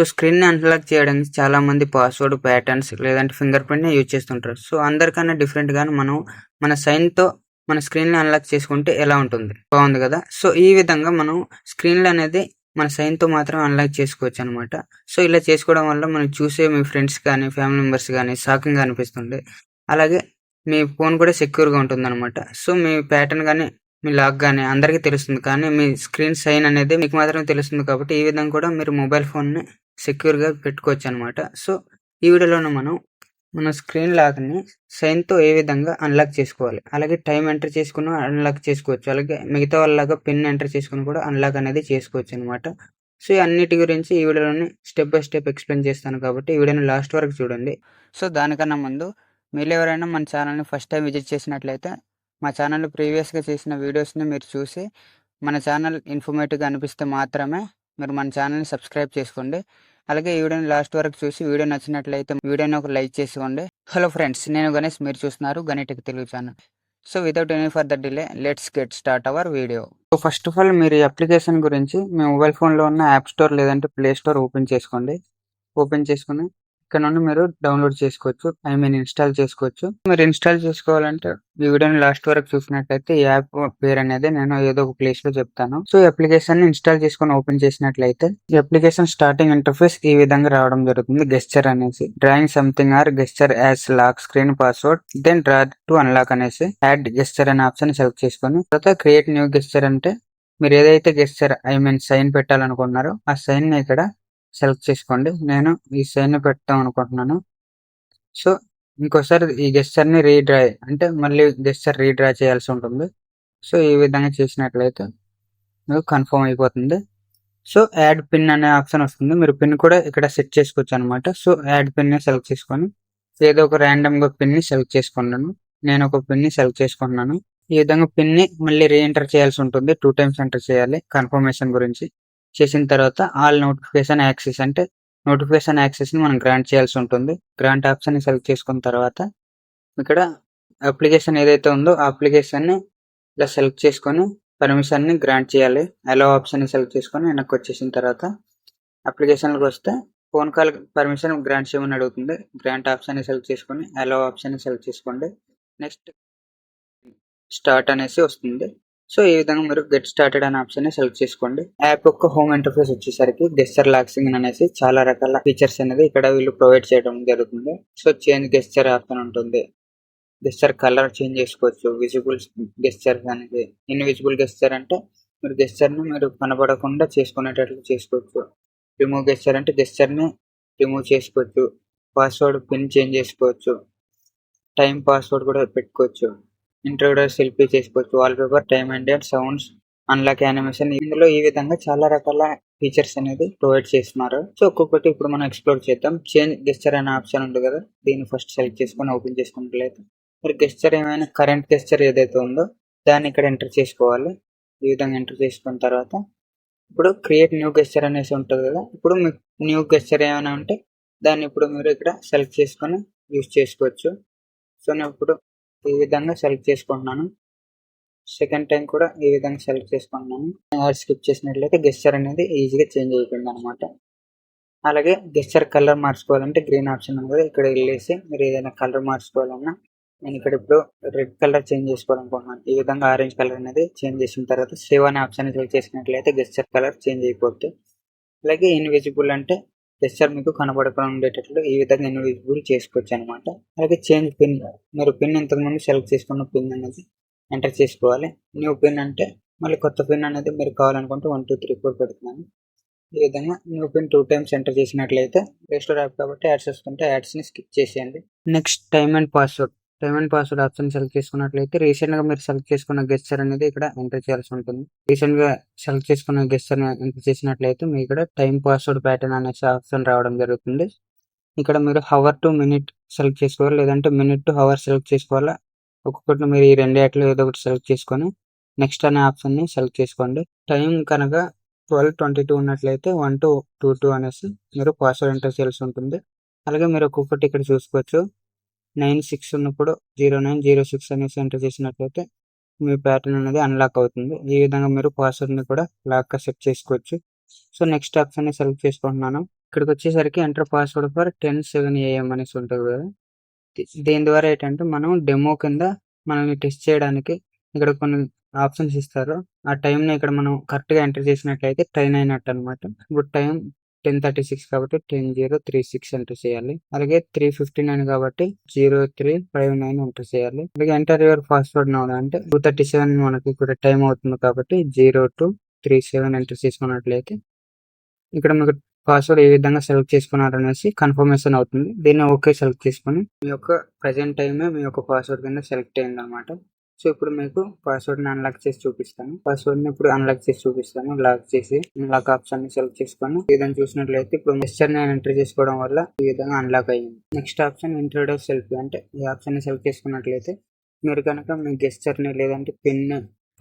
So స్క్రీన్‌ని unlock చేయడానికి చాలామంది password, patterns లేదంటే ఫింగర్ ప్రింట్‌ని యూజ్ చేస్తుంటారు. సో అందరికన్నా డిఫరెంట్‌గాను మనం మన సైన్‌తో మన స్క్రీన్‌ని అన్‌లాక్ చేసుకుంటే ఎలా ఉంటుంది? బావుంది గదా! సో ఈ విధంగా మనం స్క్రీన్‌లనేది మన సైన్‌తో మాత్రం అన్‌లాక్ చేసుకోవచ్చనమాట. సో ఇలా చేసుకోవడం వల్ల మనం చూసే మీ ఫ్రెండ్స్ కానీ, ఫ్యామిలీ మెంబర్స్ గానీ షాకింగ్‌గా అనిపిస్తుంది. అలాగే మీ ఫోన్ కూడా సెక్యూర్‌గా ఉంటుందనమాట. సో మీ ప్యాటర్న్ గాని, మీ లాక్ గాని అందరికీ తెలుస్తుంది. కానీ మీ స్క్రీన్ సైన్ అనేది మీకు మాత్రమే తెలుస్తుంది కాబట్టి ఈ విధంగా కూడా మీరు మొబైల్ ఫోన్‌ని సెక్యూర్‌గా పెట్టుకోవచ్చనమాట. సో ఈ వీడియోలోనే మనం మన స్క్రీన్ లాక్‌ని సైన్‌తో ఏ విధంగా అన్‌లాక్ చేసుకోవాలి. అలాగే టైమ్ ఎంటర్ చేసుకొని అన్‌లాక్ చేసుకోవచ్చు. అలాగే మిగతా వాళ్ళలాగా పిన్ ఎంటర్ చేసుకొని కూడా అన్‌లాక్ అనేది చేసుకోవచ్చనమాట. సో ఈ అన్నిటి గురించి ఈ వీడియోలోని స్టెప్ బై స్టెప్ ఎక్స్‌ప్లెయిన్ చేస్తాను కాబట్టి ఈ వీడియోని లాస్ట్ వరకు చూడండి. సో దానికన్నా ముందు మీలో ఎవరైనా మన ఛానల్‌ని ఫస్ట్ టైం విజిట్ చేసినట్లయితే మా ఛానల్‌లో ప్రీవియస్‌గా చేసిన వీడియోస్‌ని మీరు చూసి మన ఛానల్ ఇన్ఫర్మేటివ్‌గా అనిపిస్తే మాత్రమే మీరు మన ఛానల్‌ని సబ్స్క్రైబ్ చేసుకోండి. అలాగే ఈ వీడియోని లాస్ట్ వరకు చూసి వీడియో నచ్చినట్లయితే వీడియోని ఒక లైక్ చేసివ్వండి. హలో ఫ్రెండ్స్, నేను గణేష్, మీరు చూస్తున్నారు Ganitech Telugu channel. So without any further delay let's get start our video. So first of all మీరు ఈ అప్లికేషన్ గురించి మీ మొబైల్ ఫోన్‌లో ఉన్న యాప్ స్టోర్ లేదంటే ప్లే స్టోర్ ఓపెన్ చేసుకోండి. ఓపెన్ చేసుకొని ఇక్కడ నుండి మీరు డౌన్లోడ్ చేసుకోవచ్చు. ఇన్‌స్టాల్ చేసుకోవచ్చు. మీరు ఇన్‌స్టాల్ చేసుకోవాలంటే ఈ వీడియోని లాస్ట్ వరకు చూసినట్లయితే ఈ యాప్ పేరు అనేది నేను ఏదో ఒక ప్లేస్‌లో చెప్తాను. సో ఈ అప్లికేషన్‌ని ఇన్‌స్టాల్ చేసుకొని ఓపెన్ చేసినట్లయితే ఈ అప్లికేషన్ స్టార్టింగ్ ఇంటర్ఫేస్ ఈ విధంగా రావడం జరుగుతుంది. గెస్చర్ అనేసి drawing something or gesture as lock screen password then draw to unlock అనేసి యాడ్ గెస్చర్ అనే ఆప్షన్ సెలెక్ట్ చేసుకొని తర్వాత క్రియేట్ న్యూ గెస్చర్ అంటే మీరు ఏదైతే గెస్చర్ సైన్ పెట్టాలనుకున్నారో ఆ సైన్ ని ఇక్కడ సెలెక్ట్ చేసుకోండి. నేను ఈ సైన్ పెడతాం అనుకుంటున్నాను. సో ఇంకోసారి ఈ గెస్చర్‌ని రీడ్రా అంటే మళ్ళీ గెస్చర్ రీడ్రా చేయాల్సి ఉంటుంది. సో ఈ విధంగా చేసినట్లయితే మీకు కన్ఫర్మ్ అయిపోతుంది. సో యాడ్ పిన్ అనే ఆప్షన్ వస్తుంది. మీరు పిన్ కూడా ఇక్కడ సెట్ చేసుకోవచ్చు అనమాట. సో యాడ్ పిన్ సెలెక్ట్ చేసుకొని ఏదో ఒక ర్యాండమ్‌గా పిన్‌ని సెలెక్ట్ చేసుకున్నాను. నేను ఒక పిన్‌ని సెలెక్ట్ చేసుకుంటున్నాను. ఈ విధంగా పిన్‌ని మళ్ళీ రీఎంటర్ చేయాల్సి ఉంటుంది. 2 టైమ్స్ ఎంటర్ చేయాలి కన్ఫర్మేషన్ గురించి. చేసిన తర్వాత ఆల్ నోటిఫికేషన్ యాక్సెస్ అంటే నోటిఫికేషన్ యాక్సెస్‌ని మనం గ్రాంట్ చేయాల్సి ఉంటుంది. గ్రాంట్ ఆప్షన్‌ని సెలెక్ట్ చేసుకున్న తర్వాత ఇక్కడ అప్లికేషన్ ఏదైతే ఉందో ఆ అప్లికేషన్‌ని ఇలా సెలెక్ట్ చేసుకొని పర్మిషన్‌ని గ్రాంట్ చేయాలి. అలో ఆప్షన్‌ని సెలెక్ట్ చేసుకొని వెనక్కి వచ్చేసిన తర్వాత అప్లికేషన్‌లోకి వస్తే ఫోన్ కాల్ పర్మిషన్ గ్రాంట్ చేయమని అడుగుతుంది. గ్రాంట్ ఆప్షన్‌ని సెలెక్ట్ చేసుకొని అలో ఆప్షన్‌ని సెలెక్ట్ చేసుకోండి. నెక్స్ట్ స్టార్ట్ అనేసి వస్తుంది. సో ఈ విధంగా మీరు గెట్ స్టార్టెడ్ అనే ఆప్షన్‌ని సెలెక్ట్ చేసుకోండి. యాప్ యొక్క హోమ్ ఇంటర్ఫేస్ వచ్చేసరికి గెస్చర్ లాక్సింగ్ అనేసి చాలా రకాల ఫీచర్స్ అనేది ఇక్కడ వీళ్ళు ప్రొవైడ్ చేయడం జరుగుతుంది. సో చేంజ్ గెస్చర్ ఆప్షన్ ఉంటుంది. గెస్చర్ కలర్ చేంజ్ చేసుకోవచ్చు. విజిబుల్ గెస్చర్ అనేది ఇన్విజిబుల్ గెస్చర్ అంటే మీరు గెస్చర్‌ని మీరు కనబడకుండా చేసుకునేటట్లు చేసుకోవచ్చు. రిమూవ్ గెస్చర్ అంటే గెస్చర్‌ని రిమూవ్ చేసుకోవచ్చు. పాస్వర్డ్ పిన్ చేంజ్ చేసుకోవచ్చు. టైమ్ పాస్వర్డ్ కూడా పెట్టుకోవచ్చు. ఇంట్రోడర్ సెల్ఫీ చేసుకోవచ్చు. Wallpaper, time and date, sounds, unlock animation ఇందులో ఈ విధంగా చాలా రకాల ఫీచర్స్ అనేది ప్రొవైడ్ చేస్తున్నారు. సో ఒక్కొక్కటి ఇప్పుడు మనం ఎక్స్‌ప్లోర్ చేద్దాం. చేంజ్ గెస్చర్ అనే ఆప్షన్ ఉంది కదా! దీన్ని ఫస్ట్ సెలెక్ట్ చేసుకొని ఓపెన్ చేసుకున్నట్లయితే మీరు గెస్చర్ ఏమైనా కరెంట్ గెస్చర్ ఏదైతే ఉందో దాన్ని ఇక్కడ ఎంటర్ చేసుకోవాలి. ఈ విధంగా ఎంటర్ చేసుకున్న తర్వాత ఇప్పుడు క్రియేట్ న్యూ గెస్చర్ అనేసి ఉంటది కదా! ఇప్పుడు మీకు న్యూ గెస్చర్ ఏమైనా ఉంటే దాన్ని ఇప్పుడు మీరు ఇక్కడ సెలెక్ట్ చేసుకొని యూజ్ చేసుకోవచ్చు. సో నేను ఇప్పుడు ఈ విధంగా సెలెక్ట్ చేసుకుంటున్నాను. సెకండ్ టైం కూడా ఈ విధంగా సెలెక్ట్ చేసుకుంటున్నాను. యాడ్ స్కిప్ చేసినట్లయితే గెస్చర్ అనేది ఈజీగా చేంజ్ అయిపోయిందనమాట. అలాగే గెస్చర్ కలర్ మార్చుకోవాలంటే గ్రీన్ ఆప్షన్ ఉంది కదా! ఇక్కడ వెళ్ళేసి మీరు ఏదైనా కలర్ మార్చుకోవాలన్నా నేను ఇక్కడ ఇప్పుడు రెడ్ కలర్ చేంజ్ చేసుకోవాలనుకుంటున్నాను. ఈ విధంగా ఆరెంజ్ కలర్ అనేది చేంజ్ చేసిన తర్వాత సేవ్ అనే ఆప్షన్ సెలెక్ట్ చేసినట్లయితే గెస్చర్ కలర్ చేంజ్ అయిపోద్ది. అలాగే ఇన్విజిబుల్ అంటే గెస్చర్ మీకు కనబడకుండా ఉండేటట్లు ఈ విధంగా ఇన్విజిబుల్ చేసుకోవచ్చు అనమాట. అలాగే చేంజ్ పిన్ మీరు పిన్ ఇంతకుముందు సెలెక్ట్ చేసుకున్న పిన్ అనేది ఎంటర్ చేసుకోవాలి. న్యూ పిన్ అంటే మళ్ళీ కొత్త పిన్ అనేది మీరు కావాలనుకుంటే 1, 2, 3, 4 పెడుతున్నాను. ఈ విధంగా న్యూ పిన్ 2 టైమ్స్ ఎంటర్ చేసినట్లయితే ప్లే స్టోర్ యాప్ కాబట్టి యాడ్స్ వస్తుంటే యాడ్స్‌ని స్కిప్ చేసేయండి. Next time and password option select చేసుకున్నట్లయితే రీసెంట్‌గా మీరు సెలెక్ట్ చేసుకున్న గెస్చర్ అనేది ఇక్కడ ఎంటర్ చేయాల్సి ఉంటుంది. రీసెంట్‌గా సెలెక్ట్ చేసుకున్న గెస్చర్‌ని ఎంటర్ చేసినట్లయితే మీకు ఇక్కడ టైమ్ పాస్వర్డ్ ప్యాటర్న్ అనేసి ఆప్షన్ రావడం జరుగుతుంది. ఇక్కడ మీరు హవర్ టు మినిట్ సెలెక్ట్ చేసుకోవాలి. లేదంటే మినిట్ టు హవర్ సెలెక్ట్ చేసుకోవాలా. ఒక్కొక్కటి మీరు ఈ రెండిట్లో ఏదో ఒకటి సెలెక్ట్ చేసుకొని నెక్స్ట్ అనే ఆప్షన్‌ని సెలెక్ట్ చేసుకోండి. టైం కనుక 12:22 ఉన్నట్లయితే 1222 అనేసి మీరు పాస్వర్డ్ ఎంటర్ చేయాల్సి ఉంటుంది. అలాగే మీరు ఒక్కొక్కటి ఇక్కడ చూసుకోవచ్చు. 96 ఉన్నప్పుడు 0906 అనేసి ఎంటర్ చేసినట్లయితే మీ ప్యాటర్న్ అనేది అన్లాక్ అవుతుంది. ఈ విధంగా మీరు పాస్వర్డ్‌ని కూడా లాక్‌గా సెట్ చేసుకోవచ్చు. సో నెక్స్ట్ ఆప్షన్‌ని సెలెక్ట్ చేసుకుంటున్నాను. ఇక్కడికి వచ్చేసరికి ఎంటర్ పాస్వర్డ్ ఫర్ 10:07 AM అనేసి ఉంటుంది కదా. దీని ద్వారా ఏంటంటే మనం డెమో కింద మనల్ని టెస్ట్ చేయడానికి ఇక్కడ కొన్ని ఆప్షన్స్ ఇస్తారు. ఆ టైంని ఇక్కడ మనం కరెక్ట్గా ఎంటర్ చేసినట్లయితే ట్రైన్ అయినట్టు అనమాట. ఇప్పుడు టైం 10:36 కాబట్టి 10:36 ఎంటర్ చేయాలి. అలాగే 3:59 కాబట్టి 03:59 ఎంటర్ చేయాలి. అలాగే ఎంటర్ యువర్ పాస్వర్డ్ నౌ అంటే 2:37 మనకి ఇక్కడ టైం అవుతుంది కాబట్టి 0237 ఎంటర్ చేసుకున్నట్లయితే ఇక్కడ మీకు పాస్వర్డ్ ఏ విధంగా సెలెక్ట్ చేసుకున్నారనేసి కన్ఫర్మేషన్ అవుతుంది. దీన్ని ఓకే సెలెక్ట్ చేసుకొని మీ యొక్క ప్రజెంట్ టైమే మీ యొక్క పాస్వర్డ్ కింద సెలెక్ట్ అయింది అనమాట. సో ఇప్పుడు మీకు పాస్వర్డ్ని అన్లాక్ చేసి చూపిస్తాను. పాస్వర్డ్ని ఇప్పుడు అన్లాక్ చేసి చూపిస్తాను. లాక్ చేసి అన్లాక్ ఆప్షన్ ని సెలెక్ట్ చేసుకొని ఈ విధంగా చూసినట్లయితే ఇప్పుడు గెస్చర్ ని ఎంటర్ చేసుకోవడం వల్ల ఈ విధంగా అన్లాక్ అయ్యింది. నెక్స్ట్ ఆప్షన్ ఇంట్రోడ్యూస్ సెల్ఫీ అంటే ఈ ఆప్షన్ ని సెలెక్ట్ చేసుకున్నట్లయితే మీరు కనుక మీ గెస్చర్ ని లేదంటే పిన్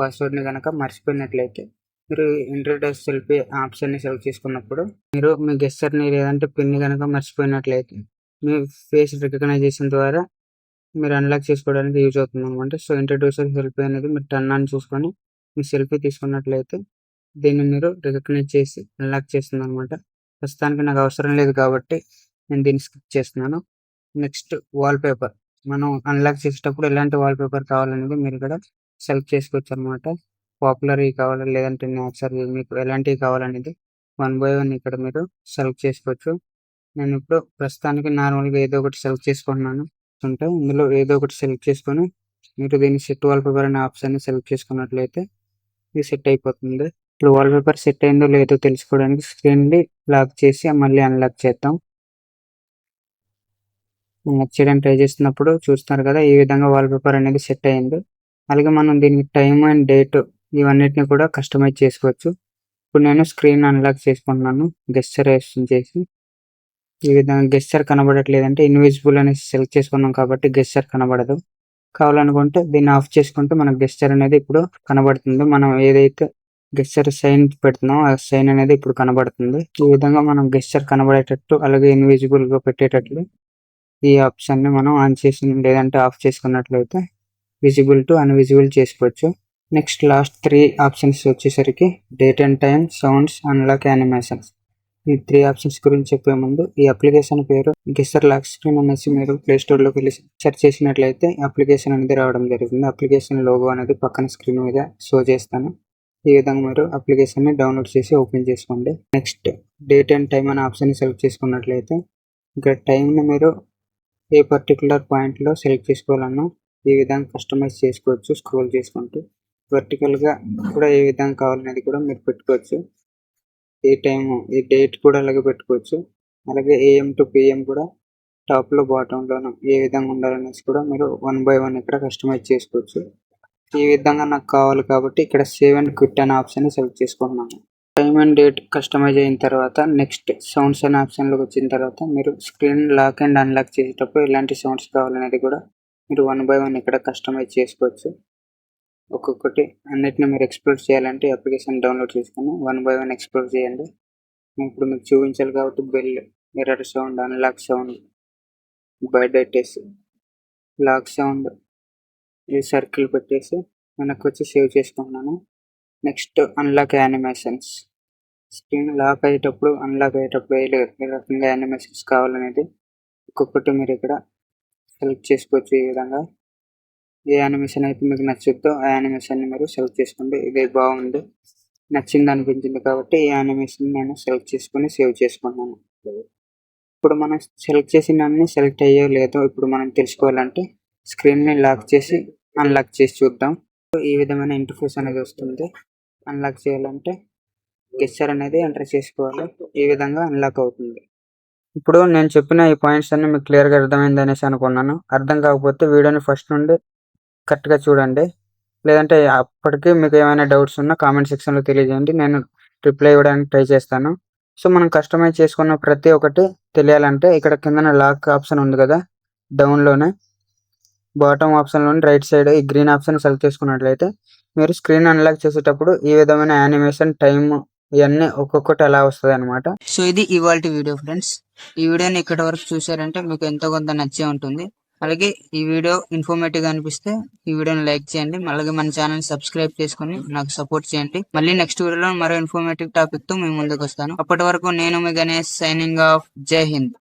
పాస్వర్డ్ ని కనుక మర్చిపోయినట్లయితే మీరు ఇంట్రోడ్యూస్ సెల్ఫీ ఆప్షన్ ని సెలెక్ట్ చేసుకున్నప్పుడు మీరు మీ గెస్చర్ ని లేదంటే పిన్ ని కనుక మర్చిపోయినట్లయితే మీ ఫేస్ రికగ్నైజేషన్ ద్వారా మీరు అన్లాక్ చేసుకోవడానికి యూజ్ అవుతుంది అనమాట. సో ఇంట్రడ్యూస్ సెల్ఫీ అనేది మీరు టర్న్ ఆన్ చూసుకొని మీ సెల్ఫీ తీసుకున్నట్లయితే దీన్ని మీరు రికగ్నైజ్ చేసి అన్లాక్ చేస్తుంది అనమాట. ప్రస్తుతానికి నాకు అవసరం లేదు కాబట్టి నేను దీన్ని స్కిప్ చేస్తున్నాను. నెక్స్ట్ వాల్ పేపర్ మనం అన్లాక్ చేసేటప్పుడు ఎలాంటి వాల్ పేపర్ కావాలనేది మీరు ఇక్కడ సెలెక్ట్ చేసుకోవచ్చు అనమాట. పాపులర్ కావాలి లేదంటే న్యాచురల్ మీకు ఎలాంటివి కావాలనేది 1 by 1 ఇక్కడ మీరు సెలెక్ట్ చేసుకోవచ్చు. నేను ఇప్పుడు ప్రస్తుతానికి నార్మల్గా ఏదో ఒకటి సెలెక్ట్ చేసుకుంటున్నాను. ఉంటే ఇందులో ఏదో ఒకటి సెలెక్ట్ చేసుకొని మీరు దీన్ని సెట్ వాల్ పేపర్ అనే ఆప్షన్ని సెలెక్ట్ చేసుకున్నట్లయితే ఇది సెట్ అయిపోతుంది. ఇప్పుడు వాల్ పేపర్ సెట్ అయిందో లేదో తెలుసుకోవడానికి స్క్రీన్ని లాక్ చేసి మళ్ళీ అన్లాక్ చేద్దాం. అన్లాక్ చేయడానికి ట్రై చేస్తున్నప్పుడు చూస్తున్నారు కదా ఈ విధంగా వాల్ పేపర్ అనేది సెట్ అయింది. అలాగే మనం దీనికి టైం అండ్ డేట్ ఇవన్నిటిని కూడా కస్టమైజ్ చేసుకోవచ్చు. ఇప్పుడు నేను స్క్రీన్ అన్లాక్ చేసుకుంటున్నాను గెస్చర్ చేసి. ఈ విధంగా గెస్చర్ కనబడట్లేదంటే ఇన్విజిబుల్ అనేసి సెలెక్ట్ చేసుకున్నాం కాబట్టి గెస్చర్ కనబడదు. కావాలనుకుంటే దీన్ని ఆఫ్ చేసుకుంటే మనకు గెస్చర్ అనేది ఇప్పుడు కనబడుతుంది. మనం ఏదైతే గెస్చర్ సైన్ పెడుతున్నామో ఆ సైన్ అనేది ఇప్పుడు కనబడుతుంది. ఈ విధంగా మనం గెస్చర్ కనబడేటట్టు అలాగే ఇన్విజిబుల్ గా పెట్టేటట్లు ఈ ఆప్షన్ ని మనం ఆన్ చేసి లేదంటే ఆఫ్ చేసుకున్నట్లయితే విజిబుల్ టు అన్విజిబుల్ చేసుకోవచ్చు. నెక్స్ట్ లాస్ట్ 3 ఆప్షన్స్ వచ్చేసరికి date and time, sounds, unlock, animations. ఈ 3 ఆప్షన్స్ గురించి చెప్పే ముందు ఈ అప్లికేషన్ పేరు గెస్చర్ లాక్ స్క్రీన్ అనేసి మీరు ప్లే స్టోర్ లోకి వెళ్ళి సెర్చ్ చేసినట్లయితే అప్లికేషన్ అనేది రావడం జరుగుతుంది. అప్లికేషన్ లోగో అనేది పక్కన స్క్రీన్ మీద షో చేస్తాను. ఈ విధంగా మీరు అప్లికేషన్ ని డౌన్లోడ్ చేసి ఓపెన్ చేసుకోండి. నెక్స్ట్ డేట్ అండ్ టైం అనే ఆప్షన్ ని సెలెక్ట్ చేసుకున్నట్లయితే ఇక్కడ టైం ని మీరు ఏ పర్టికులర్ పాయింట్ లో సెలెక్ట్ చేసుకోవాలన్నా ఈ విధంగా కస్టమైజ్ చేసుకోవచ్చు. స్క్రోల్ చేసుకుంటూ వర్టికల్ గా కూడా ఏ విధంగా కావాలనేది కూడా మీరు పెట్టుకోవచ్చు. ఈ టైం ఈ డేట్ కూడా అలాగే పెట్టుకోవచ్చు. అలాగే AM టు PM కూడా టాప్ లో బాటమ్ లోను ఏ విధంగా ఉండాలనేసి కూడా మీరు 1 by 1 ఇక్కడ కస్టమైజ్ చేసుకోవచ్చు. ఈ విధంగా నాకు కావాలి కాబట్టి ఇక్కడ సేవ్ అండ్ క్విట్ అనే ఆప్షన్ ని సెలెక్ట్ చేసుకుంటున్నాను. టైం అండ్ డేట్ కస్టమైజ్ అయిన తర్వాత నెక్స్ట్ సౌండ్స్ అనే ఆప్షన్ లోకి వచ్చిన తర్వాత మీరు స్క్రీన్ లాక్ అండ్ అన్లాక్ చేసేటప్పుడు ఎలాంటి సౌండ్స్ కావాలనేది కూడా మీరు 1 by 1 ఇక్కడ కస్టమైజ్ చేసుకోవచ్చు. ఒక్కొక్కటి అన్నిటిని మీరు ఎక్స్ప్లోర్ చేయాలంటే అప్లికేషన్ డౌన్లోడ్ చేసుకొని 1 by 1 ఎక్స్ప్లోర్ చేయండి. ఇప్పుడు మీకు చూపించాలి కాబట్టి bell, error sound, unlock sound, byte పెట్టేసి లాక్ సౌండ్ ఈ సర్కిల్ పెట్టేసి వెనక్కి వచ్చి సేవ్ చేసుకుంటున్నాను. Next unlock animations. Screen lock అయ్యేటప్పుడు అన్లాక్ అయ్యేటప్పుడు ఏ రకంగా యానిమేషన్స్ కావాలనేది ఒక్కొక్కటి మీరు ఇక్కడ సెలెక్ట్ చేసుకోవచ్చు. ఈ విధంగా ఏ యానిమేషన్ అయితే మీకు నచ్చుద్దో ఆ యానిమేషన్ ని మీరు సెలెక్ట్ చేసుకోండి. ఇదే బాగుంది నచ్చింది అనిపించింది కాబట్టి ఈ యానిమేషన్ నేను సెలెక్ట్ చేసుకొని సేవ్ చేసుకున్నాను. ఇప్పుడు మనం సెలెక్ట్ చేసిన అన్ని సెలెక్ట్ అయ్యో లేదో ఇప్పుడు మనం తెలుసుకోవాలంటే స్క్రీన్ ని లాక్ చేసి అన్లాక్ చేసి చూద్దాం. ఈ విధమైన ఇంటర్ఫేస్ అనేది వస్తుంది. అన్లాక్ చేయాలంటే గెస్చర్ అనేది ఎంటర్ చేసుకోవాలి. ఈ విధంగా అన్లాక్ అవుతుంది. ఇప్పుడు నేను చెప్పిన ఈ పాయింట్స్ అన్ని మీకు క్లియర్ గా అర్థమైంది అనేసి అనుకున్నాను. అర్థం కాకపోతే వీడియోని ఫస్ట్ నుండి కరెక్ట్గా చూడండి. లేదంటే అప్పటికి మీకు ఏమైనా డౌట్స్ ఉన్నా కామెంట్ సెక్షన్లో తెలియజేయండి. నేను రిప్లై ఇవ్వడానికి ట్రై చేస్తాను. సో మనం కస్టమైజ్ చేసుకున్న ప్రతి ఒక్కటి తెలియాలంటే ఇక్కడ కింద లాక్ ఆప్షన్ ఉంది కదా, డౌన్లోనే బాటమ్ ఆప్షన్లోని రైట్ సైడ్ ఈ గ్రీన్ ఆప్షన్ సెలెక్ట్ చేసుకున్నట్లయితే మీరు స్క్రీన్ అన్లాక్ చేసేటప్పుడు ఈ విధమైన యానిమేషన్ టైం ఇవన్నీ ఒక్కొక్కటి అలా వస్తుంది అనమాట. సో ఇది ఇవాల్టి వీడియో ఫ్రెండ్స్. ఈ వీడియోని ఇక్కడి వరకు చూసారంటే మీకు ఎంతో కొంత నచ్చే ఉంటుంది. అలాగే ఈ వీడియో ఇన్ఫర్మేటివ్ గా అనిపిస్తే ఈ వీడియోని లైక్ చేయండి. అలాగే మన ఛానల్ సబ్స్క్రైబ్ చేసుకుని నాకు సపోర్ట్ చేయండి. మళ్ళీ నెక్స్ట్ వీడియోలో మరో ఇన్ఫర్మేటివ్ టాపిక్ తో మేము ముందుకు వస్తాను. అప్పటి వరకు నేను మీ గణేష్ సైనింగ్ ఆఫ్. జై హింద్.